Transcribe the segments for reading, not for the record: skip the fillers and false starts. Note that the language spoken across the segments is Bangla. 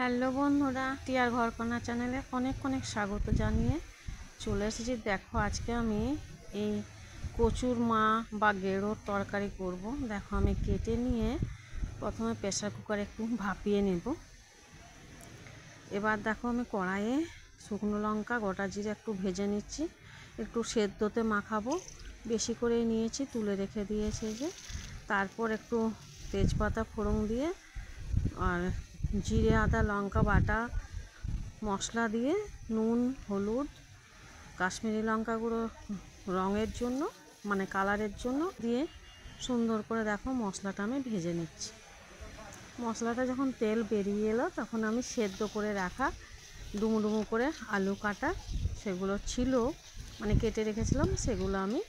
হ্যালো বন্ধুরা, টিয়ার ঘরকন্যা চ্যানেলে অনেক অনেক স্বাগত জানিয়ে চলে এসেছি। দেখো আজকে আমি এই কচুর মা বা গেঁড়োর তরকারি করব। দেখো আমি কেটে নিয়ে প্রথমে প্রেসার কুকারে একটু ভাপিয়ে নেব। এবার দেখো আমি কড়াইয়ে শুকনো লঙ্কা গোটা জিরে একটু ভেজে নিচ্ছি, একটু সেদ্ধতে মাখাবো। বেশি করেই নিয়েছি, তুলে রেখে দিয়েছে যে। তারপর একটু তেজপাতা ফোড়ন দিয়ে আর জিরে আদা লঙ্কা বাটা মশলা দিয়ে নুন হলুদ কাশ্মীরি লঙ্কা গুঁড়ো রঙের জন্য মানে কালারের জন্য দিয়ে সুন্দর করে দেখো মশলাটা আমি ভেজে নিচ্ছি। মশলাটা যখন তেল বেরিয়ে এলো তখন আমি সেদ্ধ করে রাখা ডুমো ডুমো করে আলু কাটা সেগুলো ছিল মানে কেটে রেখেছিলাম, সেগুলো আমি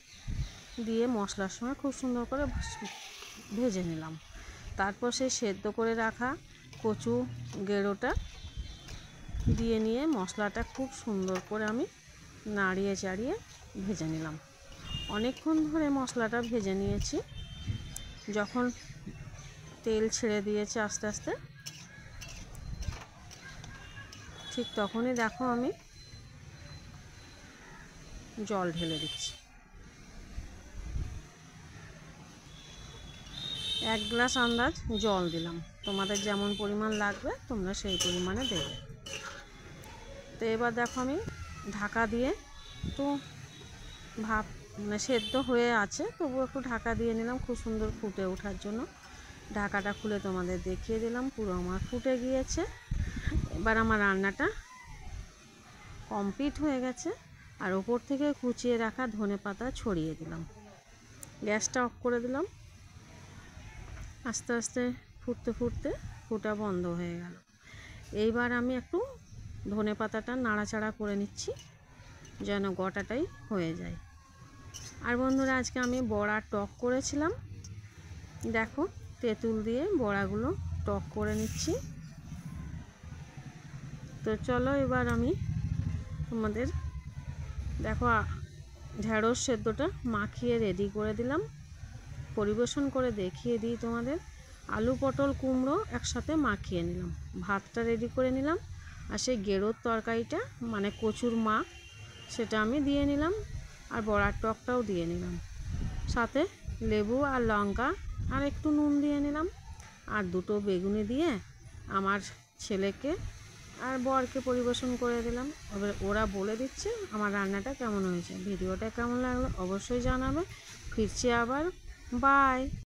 দিয়ে মশলার সঙ্গে খুব সুন্দর করে ভেজে নিলাম। তারপর সেই সেদ্ধ করে রাখা কচু গেঁড়োটা দিয়ে নিয়ে মশলাটা খুব সুন্দর করে আমি নাড়িয়ে চাড়িয়ে ভেজে নিলাম। অনেকক্ষণ ধরে মশলাটা ভেজে নিয়েছি। যখন তেল ছেড়ে দিয়েছে আস্তে আস্তে, ঠিক তখনই দেখো আমি জল ঢেলে দিচ্ছি। 1 গ্লাস আন্দাজ জল দিলাম, তোমাদের যেমন পরিমাণ লাগবে তোমরা সেই পরিমাণে দেবে। তো এবার দেখো আমি ঢাকা দিয়ে তো ভাপ মানে সেদ্ধ হয়ে আছে, তবুও একটু ঢাকা দিয়ে নিলাম খুব সুন্দর ফুটে ওঠার জন্য। ঢাকাটা খুলে তোমাদের দেখিয়ে দিলাম, পুরো আমার ফুটে গিয়েছে। এবার আমার রান্নাটা কমপ্লিট হয়ে গেছে। আর ওপর থেকে কুচিয়ে রাখা ধনেপাতা ছড়িয়ে দিলাম। গ্যাসটা অফ করে দিলাম। আস্তে আস্তে ফুটতে ফুটতে ফুটা বন্ধ হয়ে গেল। এইবার আমি একটু ধনেপাতাটা নাড়াচাড়া করে নিচ্ছি যেন গোটাটাই হয়ে যায়। আর বন্ধুরা, আজকে আমি বড়া টক করেছিলাম। দেখো তেঁতুল দিয়ে বড়াগুলো টক করে নিচ্ছি। তো চলো এবার আমি তোমাদের দেখো ঢেঁড়স সেদ্ধটা মাখিয়ে রেডি করে দিলাম, পরিবেশন করে দেখিয়ে দিই তোমাদের। আলু পটল কুমড়ো একসাথে মাখিয়ে নিলাম, ভাতটা রেডি করে নিলাম, আর সেই গেঁড়োর তরকারিটা মানে কচুর মা সেটা আমি দিয়ে নিলাম, আর বড়ার টকটাও দিয়ে নিলাম। সাথে লেবু আর লঙ্কা আর একটু নুন দিয়ে নিলাম, আর দুটো বেগুনি দিয়ে আমার ছেলেকে আর বরকে পরিবেশন করে দিলাম। এবার ওরা বলে দিচ্ছে আমার রান্নাটা কেমন হয়েছে। ভিডিওটা কেমন লাগলো অবশ্যই জানাবে। ফিরছি আবার, বাই।